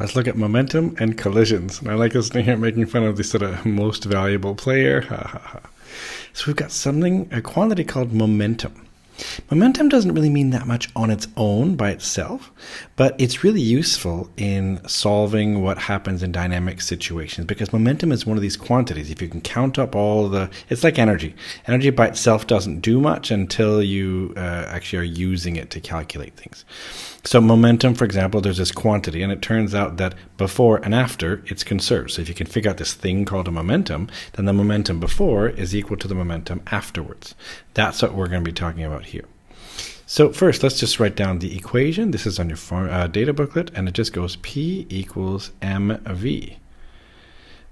Let's look at momentum and collisions. And I like this thing here, making fun of the sort of most valuable player. Ha ha ha. So we've got a quantity called momentum. Momentum doesn't really mean that much on its own by itself, but it's really useful in solving what happens in dynamic situations, because momentum is one of these quantities. If you can count up it's like energy. Energy by itself doesn't do much until you actually are using it to calculate things. So momentum, for example, there's this quantity, and it turns out that before and after it's conserved. So if you can figure out this thing called a momentum, then the momentum before is equal to the momentum afterwards. That's what we're going to be talking about here. So first, let's just write down the equation. This is on your data booklet, and it just goes P equals mv.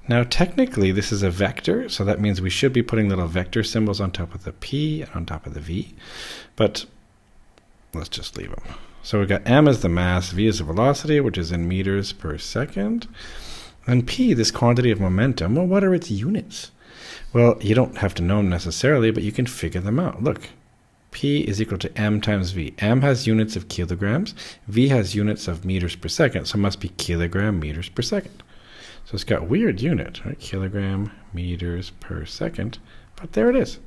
Now, technically, this is a vector, so that means we should be putting little vector symbols on top of the P and on top of the V, but let's just leave them. So we've got m as the mass, v is the velocity, which is in meters per second, and p, this quantity of momentum. Well, what are its units? Well, you don't have to know them necessarily, but you can figure them out. Look, p is equal to m times v. M has units of kilograms, v has units of meters per second, so it must be kilogram meters per second. So it's got weird unit, right? Kilogram meters per second, but there it is.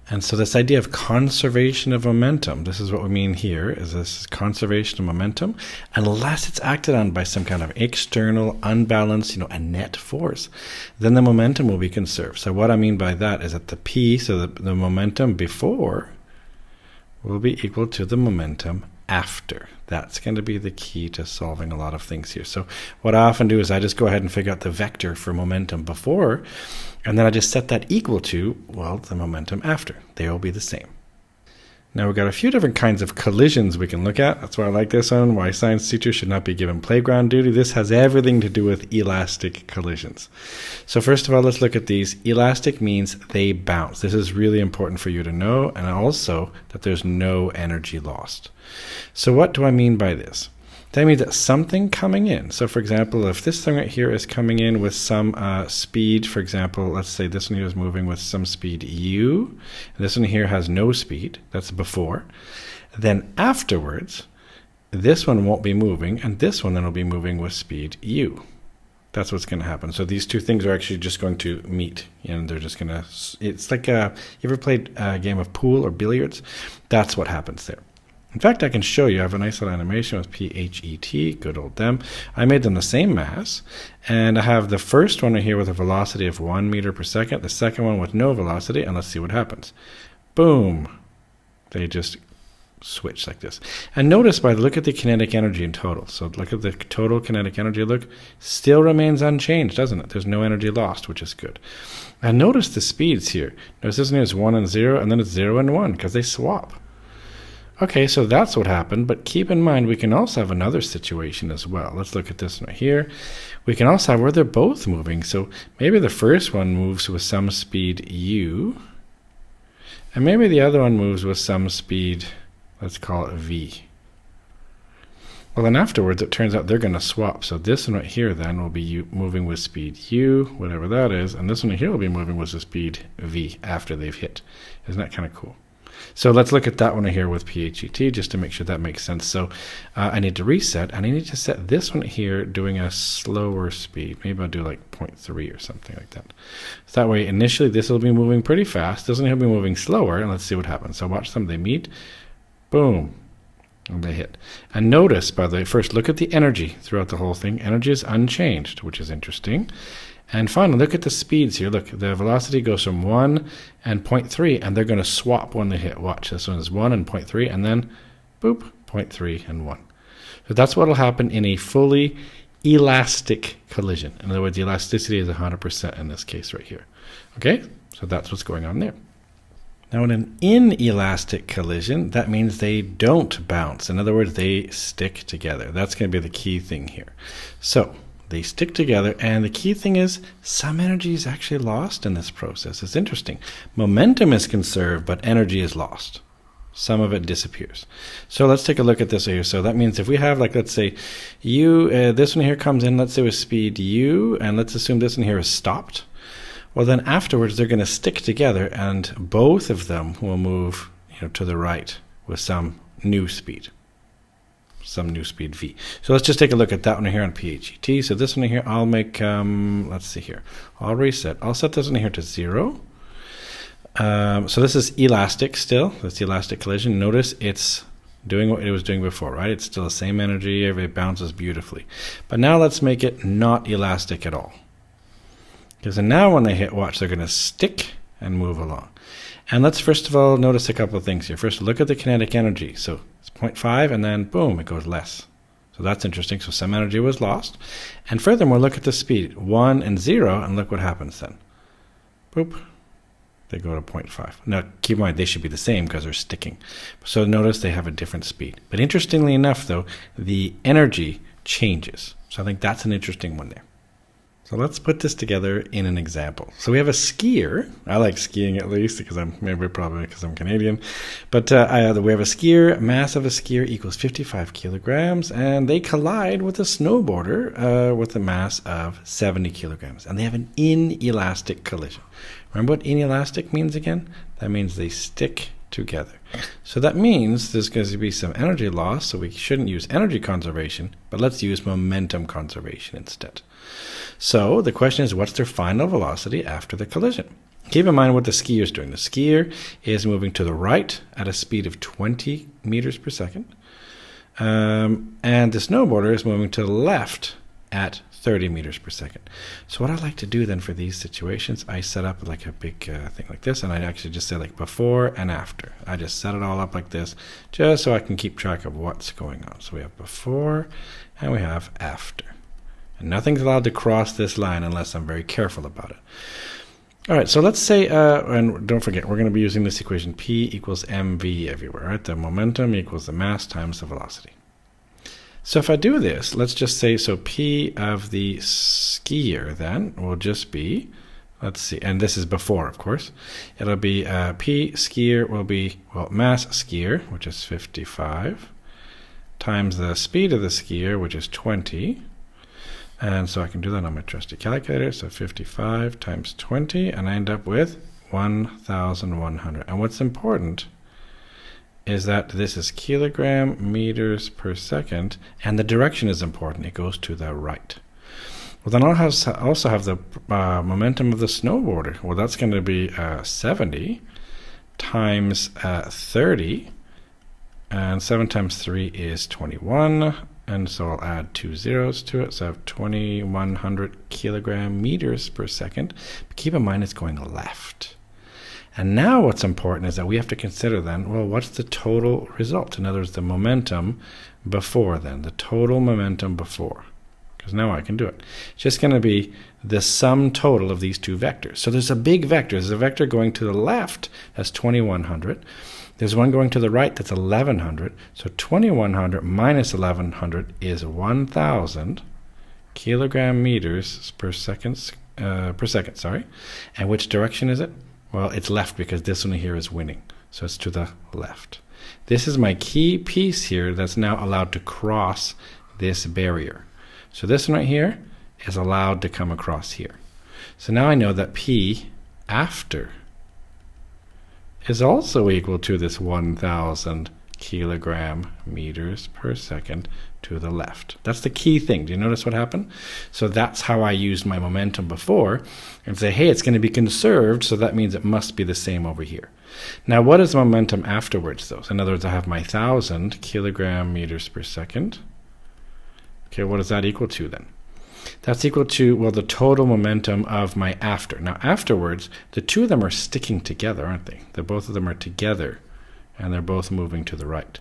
And so this idea of conservation of momentum, this is what we mean here, is this conservation of momentum, unless it's acted on by some kind of external, unbalanced, a net force, then the momentum will be conserved. So what I mean by that is that the P, so the momentum before, will be equal to the momentum after. That's going to be the key to solving a lot of things here. So what I often do is I just go ahead and figure out the vector for momentum before, and then I just set that equal to, well, the momentum after. They will be the same. Now we've got a few different kinds of collisions we can look at. That's why I like this one, why science teachers should not be given playground duty. This has everything to do with elastic collisions. So first of all, let's look at these. Elastic means they bounce. This is really important for you to know, and also that there's no energy lost. So what do I mean by this? That means that something coming in. So for example, if this thing right here is coming in with some speed, for example, let's say this one here is moving with some speed u, and this one here has no speed, that's before, then afterwards, this one won't be moving, and this one then will be moving with speed u. That's what's going to happen. So these two things are actually just going to meet, and they're just going to, it's like you ever played a game of pool or billiards? That's what happens there. In fact, I can show you. I have a nice little animation with PHET, good old them. I made them the same mass, and I have the first one here with a velocity of 1 meter per second, the second one with no velocity, and let's see what happens. Boom. They just switch like this. And notice look at the kinetic energy in total. So look at the total kinetic energy, look, still remains unchanged, doesn't it? There's no energy lost, which is good. And notice the speeds here. Notice this one here is 1 and 0, and then it's 0 and 1, because they swap. Okay, so that's what happened, but keep in mind we can also have another situation as well. Let's look at this one right here. We can also have where they're both moving. So maybe the first one moves with some speed u, and maybe the other one moves with some speed, let's call it v. Well, then afterwards it turns out they're going to swap. So this one right here then will be moving with speed u, whatever that is, and this one right here will be moving with the speed v after they've hit. Isn't that kind of cool? So let's look at that one here with PHET just to make sure that makes sense. So I need to reset, and I need to set this one here doing a slower speed. Maybe I'll do like 0.3 or something like that. So that way initially this will be moving pretty fast. This one here will be moving slower, and let's see what happens. So watch them, they meet, boom, and they hit. And notice, by the way, first look at the energy throughout the whole thing. Energy is unchanged, which is interesting. And finally, look at the speeds here. Look, the velocity goes from 1 and 0.3, and they're going to swap when they hit. Watch, this one is 1 and 0.3, and then, boop, 0.3 and 1. So that's what will happen in a fully elastic collision. In other words, the elasticity is 100% in this case right here. Okay, so that's what's going on there. Now, in an inelastic collision, that means they don't bounce. In other words, they stick together. That's going to be the key thing here. So they stick together, and the key thing is some energy is actually lost in this process. It's interesting. Momentum is conserved, but energy is lost. Some of it disappears. So let's take a look at this here. So that means if we have, like, let's say u, this one here comes in, let's say with speed u, and let's assume this one here is stopped. Well, then afterwards they're going to stick together, and both of them will move, to the right with some new speed. some new speed v. So let's just take a look at that one here on PHET. So this one here, I'll make, let's see here. I'll reset. I'll set this one here to 0. So this is elastic still. That's the elastic collision. Notice it's doing what it was doing before, right? It's still the same energy. It bounces beautifully. But now let's make it not elastic at all. Because now when they hit, watch, they're going to stick and move along. And let's first of all notice a couple of things here. First, look at the kinetic energy. So it's 0.5 and then boom, it goes less. So that's interesting. So some energy was lost. And furthermore, look at the speed, 1 and 0, and look what happens then. Boop. They go to 0.5. Now, keep in mind, they should be the same because they're sticking. So notice they have a different speed. But interestingly enough, though, the energy changes. So I think that's an interesting one there. So let's put this together in an example. So we have a skier. I like skiing at least because probably because I'm Canadian. But we have a skier. Mass of a skier equals 55 kilograms. And they collide with a snowboarder with a mass of 70 kilograms. And they have an inelastic collision. Remember what inelastic means again? That means they stick together. So that means there's going to be some energy loss. So we shouldn't use energy conservation, but let's use momentum conservation instead. So the question is, what's their final velocity after the collision? Keep in mind what the skier is doing. The skier is moving to the right at a speed of 20 meters per second. And the snowboarder is moving to the left at 30 meters per second. So what I like to do then for these situations, I set up like a big thing like this, and I actually just say like before and after. I just set it all up like this just so I can keep track of what's going on. So we have before and we have after. And nothing's allowed to cross this line unless I'm very careful about it. All right, so let's say, and don't forget, we're going to be using this equation, P equals mv everywhere, right? The momentum equals the mass times the velocity. So if I do this, let's just say, so P of the skier then will just be, let's see, and this is before, of course. It'll be P skier will be, well, mass skier, which is 55, times the speed of the skier, which is 20. And so I can do that on my trusty calculator. So 55 times 20, and I end up with 1,100. And what's important is that this is kilogram meters per second, and the direction is important. It goes to the right. Well, then I'll also have the momentum of the snowboarder. Well, that's going to be 70 times 30, and 7 times 3 is 21. And so I'll add 2 zeros to it. So I have 2,100 kilogram meters per second. But keep in mind it's going left. And now what's important is that we have to consider then, well, what's the total result? In other words, the momentum before then, the total momentum before. Because now I can do it. It's just going to be the sum total of these two vectors. So there's a big vector. There's a vector going to the left, that's 2,100. There's one going to the right, that's 1,100. So 2,100 minus 1,100 is 1,000 kilogram meters per second, sorry. And which direction is it? Well, it's left because this one here is winning. So it's to the left. This is my key piece here that's now allowed to cross this barrier. So this one right here is allowed to come across here. So now I know that P after is also equal to this 1,000 kilogram meters per second to the left. That's the key thing. Do you notice what happened? So that's how I used my momentum before and say, hey, it's going to be conserved, so that means it must be the same over here. Now, what is momentum afterwards, though? So in other words, I have my 1,000 kilogram meters per second. Okay, what does that equal to then? That's equal to, well, the total momentum of my after. Now, afterwards, the two of them are sticking together, aren't they? Both of them are together, and they're both moving to the right.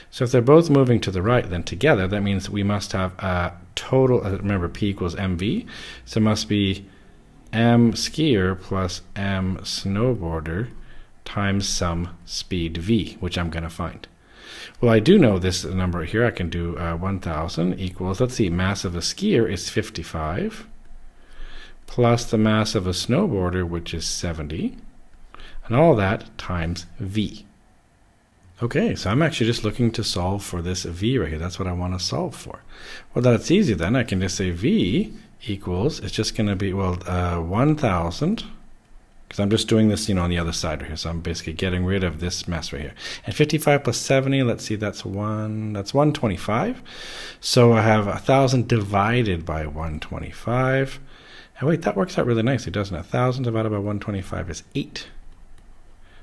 So if they're both moving to the right, then together, that means we must have a total, remember, P equals mv, so it must be m skier plus m snowboarder times some speed v, which I'm going to find. Well, I do know this number here. I can do 1,000 equals, let's see, mass of a skier is 55, plus the mass of a snowboarder, which is 70, and all that times v. Okay, so I'm actually just looking to solve for this v right here. That's what I want to solve for. Well, that's easy then. I can just say v equals, it's just going to be, well, 1,000 because I'm just doing this, on the other side right here. So I'm basically getting rid of this mess right here. And 55 plus 70, let's see, that's 125. So I have 1,000 divided by 125. And wait, that works out really nicely, doesn't it? 1,000 divided by 125 is 8.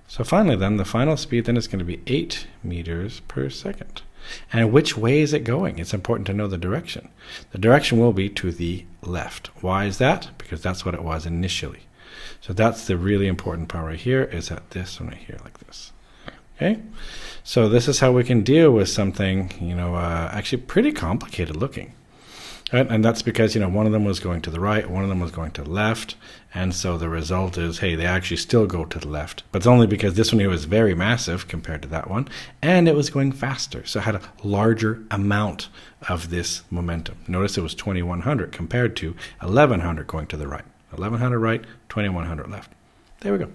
So finally then, the final speed then is going to be 8 meters per second. And which way is it going? It's important to know the direction. The direction will be to the left. Why is that? Because that's what it was initially. So that's the really important part right here, is at this one right here, like this. Okay? So this is how we can deal with something, actually pretty complicated looking. Right? And that's because, one of them was going to the right, one of them was going to the left. And so the result is, hey, they actually still go to the left. But it's only because this one here was very massive compared to that one. And it was going faster. So it had a larger amount of this momentum. Notice it was 2,100 compared to 1,100 going to the right. 1,100 right, 2,100 left. There we go.